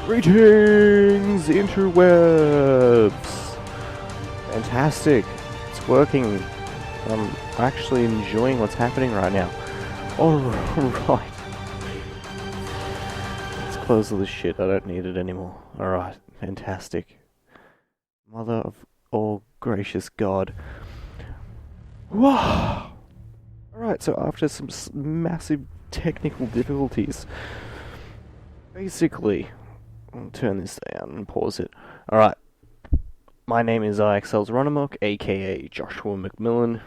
Greetings, interwebs! Fantastic. It's working. I'm actually enjoying what's happening right now. Alright. Let's close all this shit. I don't need it anymore. Alright. Fantastic. Mother of all gracious God. Wow! Alright, so after some massive technical difficulties, basically, I'll turn this down and pause it. Alright. My name is IXL's aka Joshua McMillan.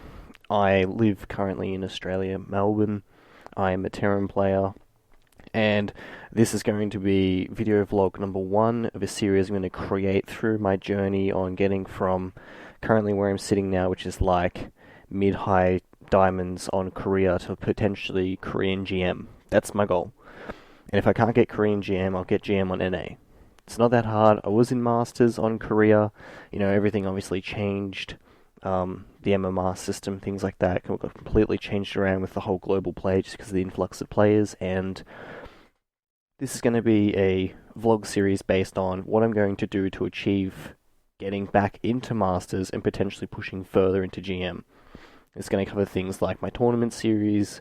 I live currently in Australia, Melbourne. I am a Terran player. And this is going to be video vlog number 1 of a series I'm going to create through my journey on getting from currently where I'm sitting now, which is like mid-high diamonds on Korea, to potentially Korean GM. That's my goal. And if I can't get Korean GM, I'll get GM on NA. It's not that hard. I was in Masters on Korea. You know, everything obviously changed. The MMR system, things like that, got completely changed around with the whole global play just because of the influx of players. And this is going to be a vlog series based on what I'm going to do to achieve getting back into Masters and potentially pushing further into GM. It's going to cover things like my tournament series,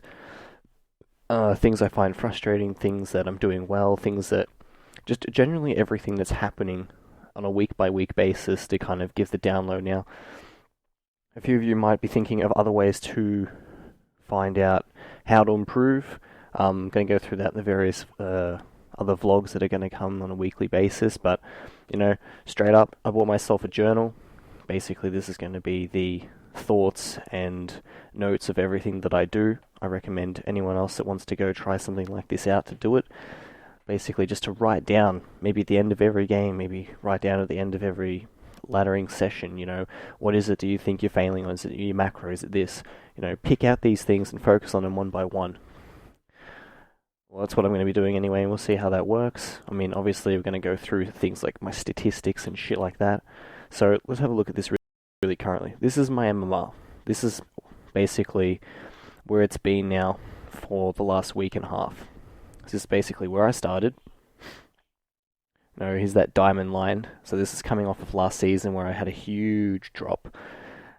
things I find frustrating, things that I'm doing well, things that just generally everything that's happening on a week-by-week basis to kind of give the download. Now, a few of you might be thinking of other ways to find out how to improve. I'm going to go through that in the various other vlogs that are going to come on a weekly basis, but, you know, straight up, I bought myself a journal. Basically, this is going to be the thoughts and notes of everything that I do. I recommend anyone else that wants to go try something like this out to do it. Basically, just to write down, maybe at the end of every game, maybe write down at the end of every laddering session, you know, what is it do you think you're failing on? Is it your macro? Is it this? You know, pick out these things and focus on them one by one. Well, that's what I'm going to be doing anyway, and we'll see how that works. I mean, obviously, we're going to go through things like my statistics and shit like that. So, let's have a look at this really currently. This is my MMR. This is basically where it's been now for the last week and a half. This is basically where I started. No, here's that diamond line. So this is coming off of last season where I had a huge drop.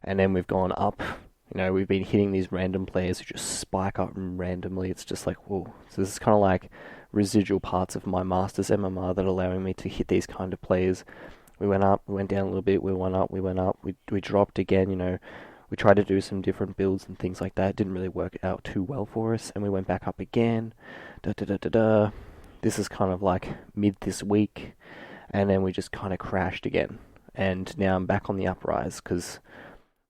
And then we've gone up. You know, we've been hitting these random players who just spike up randomly. It's just like, whoa. So this is kind of like residual parts of my Masters MMR that are allowing me to hit these kind of players. We went up, we went down a little bit, we went up, we dropped again, you know. We tried to do some different builds and things like that. It didn't really work out too well for us. And we went back up again. This is kind of like mid this week. And then we just kind of crashed again. And now I'm back on the uprise because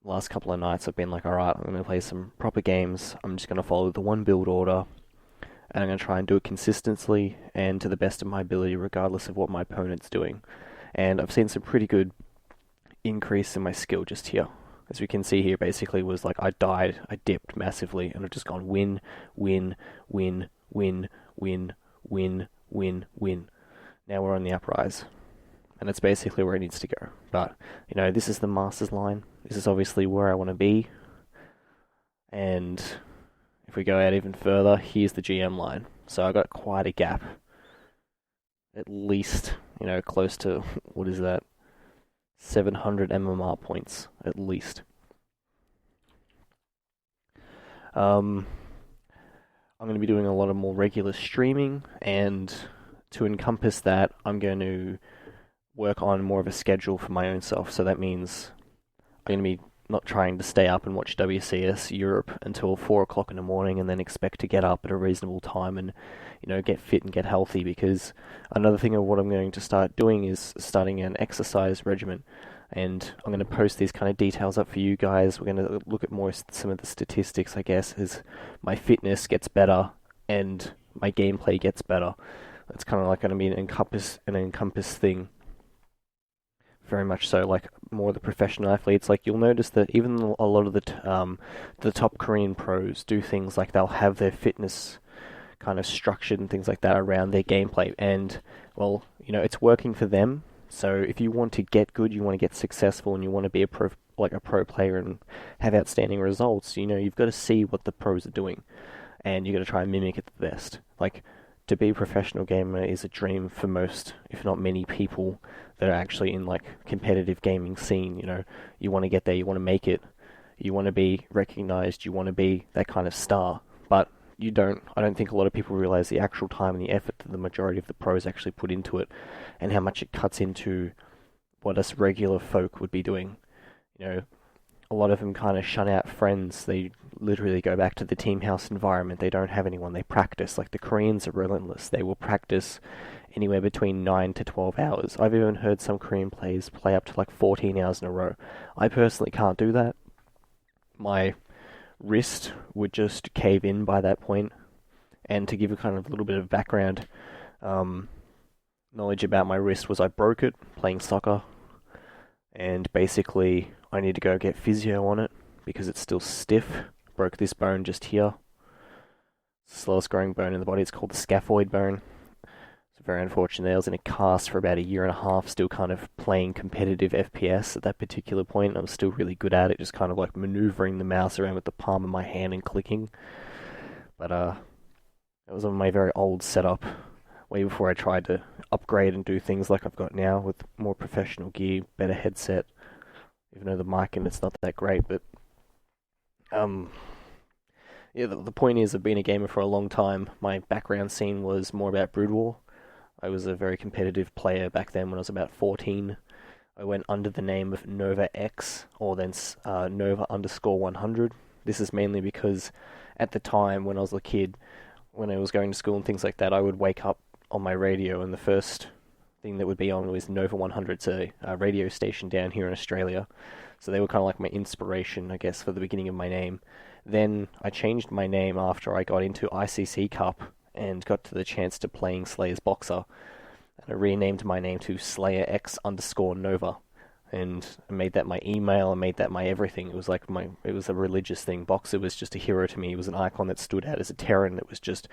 the last couple of nights I've been like, alright, I'm going to play some proper games. I'm just going to follow the one build order. And I'm going to try and do it consistently and to the best of my ability regardless of what my opponent's doing. And I've seen some pretty good increase in my skill just here. As we can see here, basically was like I died, I dipped massively, and I've just gone win, win, win, win, win, win, win, win. Now we're on the uprise. And it's basically where it needs to go. But, you know, this is the Masters line. This is obviously where I want to be. And if we go out even further, here's the GM line. So I got quite a gap. At least, you know, close to, what is that? 700 MMR points, at least. I'm going to be doing a lot of more regular streaming, and to encompass that, I'm going to work on more of a schedule for my own self. So that means I'm going to be not trying to stay up and watch WCS Europe until 4 o'clock in the morning and then expect to get up at a reasonable time and, you know, get fit and get healthy. Because another thing of what I'm going to start doing is starting an exercise regimen. And I'm going to post these kind of details up for you guys. We're going to look at more some of the statistics, I guess, as my fitness gets better and my gameplay gets better. It's kind of like going to be an encompass thing. Very much so, like more the professional athletes. Like you'll notice that even a lot of the top Korean pros do things like they'll have their fitness kind of structured and things like that around their gameplay. And well, you know, it's working for them. So if you want to get good, you want to get successful, and you want to be a pro player and have outstanding results, you know, you've got to see what the pros are doing, and you've got to try and mimic it the best. Like to be a professional gamer is a dream for most, if not many people that are actually in like competitive gaming scene. You want to get there, you want to make it, you want to be recognized, you want to be that kind of star. But you don't. I don't think a lot of people realize the actual time and the effort that the majority of the pros actually put into it, and how much it cuts into what us regular folk would be doing. You know, a lot of them kind of shun out friends. They literally go back to the team house environment. They don't have anyone. They practice. Like the Koreans are relentless. They will practice anywhere between 9 to 12 hours. I've even heard some Korean players play up to like 14 hours in a row. I personally can't do that. My wrist would just cave in by that point. And to give a kind of little bit of background, knowledge about my wrist was I broke it playing soccer, and basically I need to go get physio on it because it's still stiff. Broke this bone just here. Slowest growing bone in the body. It's called the scaphoid bone. It's very unfortunate. I was in a cast for about a year and a half, still kind of playing competitive FPS at that particular point. I was still really good at it, just kind of like maneuvering the mouse around with the palm of my hand and clicking. But it was on my very old setup, way before I tried to upgrade and do things like I've got now with more professional gear, better headset. Even though the mic and it's not that great, but yeah, the point is I've been a gamer for a long time. My background scene was more about Brood War. I was a very competitive player back then when I was about 14. I went under the name of Nova X, or then Nova_100. This is mainly because at the time when I was a kid, when I was going to school and things like that, I would wake up on my radio and the first thing that would be on was Nova 100. It's a radio station down here in Australia. So they were kind of like my inspiration, I guess, for the beginning of my name. Then I changed my name after I got into ICC Cup and got to the chance to playing Slayer's Boxer. And I renamed my name to Slayer X_Nova. And I made that my email, I made that my everything. It was like it was a religious thing. Boxer was just a hero to me. He was an icon that stood out as a Terran that was just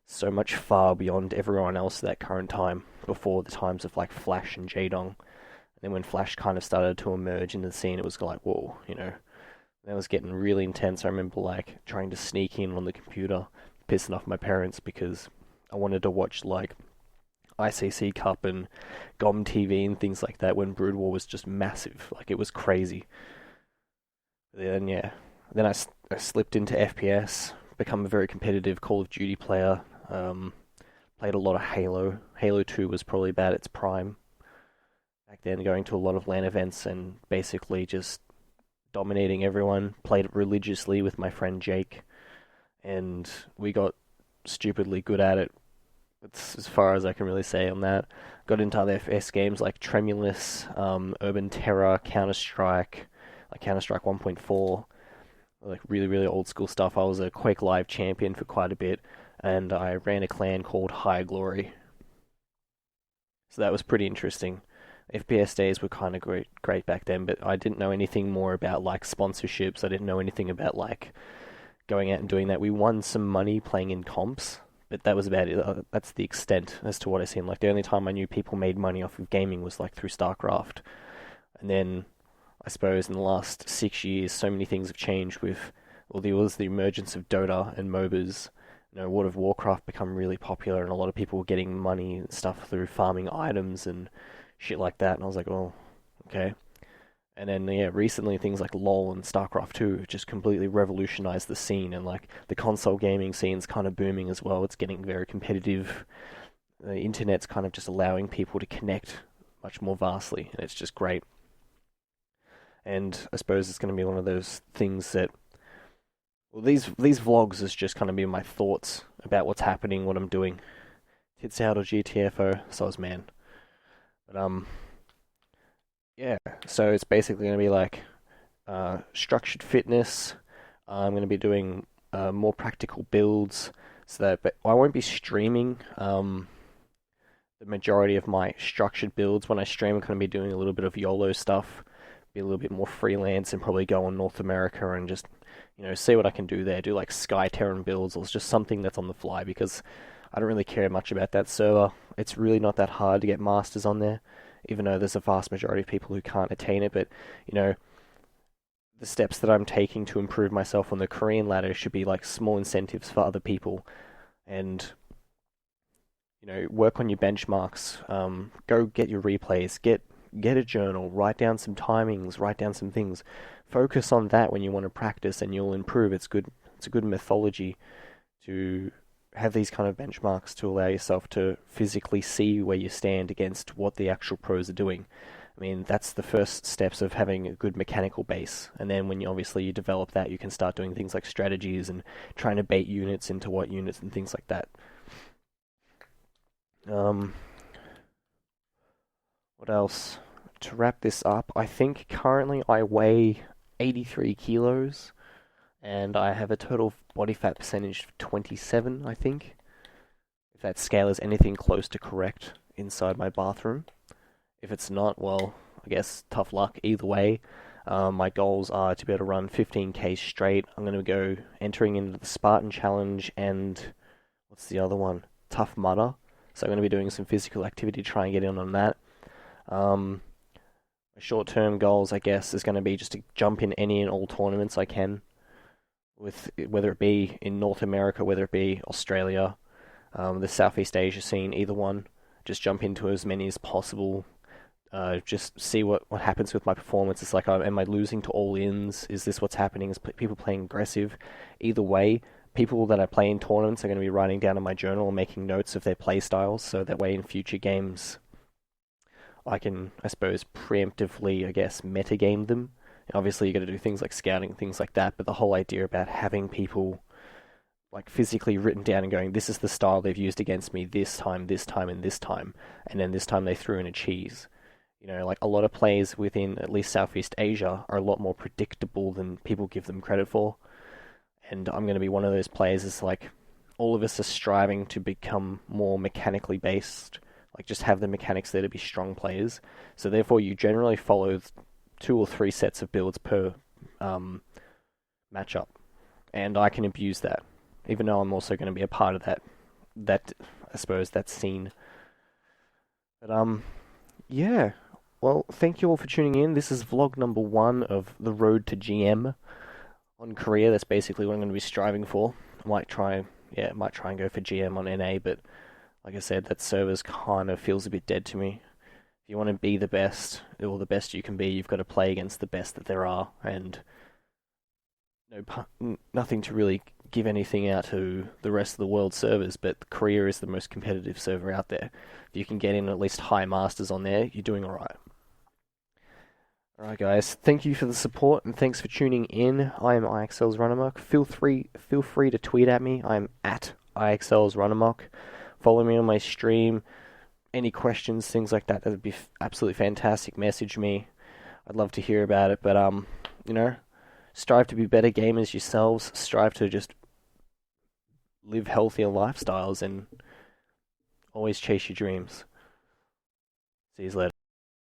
so much far beyond everyone else at that current time, before the times of like Flash and J-Dong. And then when Flash kind of started to emerge into the scene, it was like, whoa, that was getting really intense. I remember like trying to sneak in on the computer, pissing off my parents because I wanted to watch like ICC Cup and GOM TV and things like that when Brood War was just massive. Like it was crazy. Then then I slipped into FPS, become a very competitive Call of Duty player. Played a lot of Halo. Halo 2 was probably about its prime. Back then, going to a lot of LAN events and basically just dominating everyone. Played it religiously with my friend Jake, and we got stupidly good at it. That's as far as I can really say on that. Got into other FPS games like Tremulous, Urban Terror, Counter-Strike, like Counter-Strike 1.4, like really, really old school stuff. I was a Quake Live champion for quite a bit, and I ran a clan called High Glory. So that was pretty interesting. FPS days were kind of great back then, but I didn't know anything more about like sponsorships. I didn't know anything about like going out and doing that. We won some money playing in comps, but that was about it. That's the extent as to what I seen. Like the only time I knew people made money off of gaming was like through StarCraft. And then I suppose in the last 6 years, so many things have changed with, well, there was the emergence of Dota and MOBAs. World of Warcraft become really popular, and a lot of people were getting money and stuff through farming items and shit like that. And I was like, oh, okay. And then, recently things like LoL and StarCraft 2 have just completely revolutionized the scene, and like the console gaming scene's kind of booming as well. It's getting very competitive. The internet's kind of just allowing people to connect much more vastly, and it's just great. And I suppose it's going to be one of those things that, well, these vlogs is just kind of be my thoughts about what's happening, what I'm doing. Tits out or GTFO, soz man. But yeah, so it's basically going to be like structured fitness. I'm going to be doing more practical builds, but I won't be streaming the majority of my structured builds. When I stream, I'm going to be doing a little bit of YOLO stuff, be a little bit more freelance, and probably go on North America and just see what I can do there. Do like Sky Terran builds, or just something that's on the fly, because I don't really care much about that server. It's really not that hard to get masters on there, even though there's a vast majority of people who can't attain it. But the steps that I'm taking to improve myself on the Korean ladder should be like small incentives for other people. And work on your benchmarks. Go get your replays. Get a journal. Write down some timings. Write down some things. Focus on that when you want to practice, and you'll improve. It's good. It's a good methodology to have these kind of benchmarks to allow yourself to physically see where you stand against what the actual pros are doing. I mean, that's the first steps of having a good mechanical base. And then when you develop that, you can start doing things like strategies and trying to bait units into what units and things like that. What else? To wrap this up, I think currently I weigh 83 kilos and I have a total body fat percentage of 27, I think. If that scale is anything close to correct inside my bathroom. If it's not, well, I guess tough luck either way. My goals are to be able to run 15k straight. I'm going to go entering into the Spartan Challenge and what's the other one? Tough Mudder. So I'm going to be doing some physical activity to try and get in on that. My short-term goals, I guess, is going to be just to jump in any and all tournaments I can, with whether it be in North America, whether it be Australia, the Southeast Asia scene, either one. Just jump into as many as possible. Just see what happens with my performance. It's like, am I losing to all-ins? Is this what's happening? Is people playing aggressive? Either way, people that I play in tournaments are going to be writing down in my journal and making notes of their play styles, so that way in future games I can, I suppose, preemptively, I guess, metagame them. Obviously, you got to do things like scouting, things like that, but the whole idea about having people like physically written down and going, this is the style they've used against me this time, and this time, and then this time they threw in a cheese. Like a lot of players within at least Southeast Asia are a lot more predictable than people give them credit for. And I'm going to be one of those players. It's like all of us are striving to become more mechanically based, like just have the mechanics there to be strong players. So therefore, you generally follow 2 or 3 sets of builds per matchup, and I can abuse that, even though I'm also going to be a part of that I suppose that scene. But yeah. Well, thank you all for tuning in. This is vlog number 1 of the road to GM on Korea. That's basically what I'm going to be striving for. Might try and go for GM on NA, but like I said, that server's kind of feels a bit dead to me. If you want to be the best, or the best you can be, you've got to play against the best that there are, and nothing to really give anything out to the rest of the world servers, but Korea is the most competitive server out there. If you can get in at least high masters on there, you're doing alright. Alright guys, thank you for the support and thanks for tuning in. I am IXL's Runamok. Feel free to tweet at me. I'm at IXL's Runamok. Follow me on my stream. Any questions, things like that, would be absolutely fantastic. Message me. I'd love to hear about it, but strive to be better gamers yourselves. Strive to just live healthier lifestyles and always chase your dreams. See you later.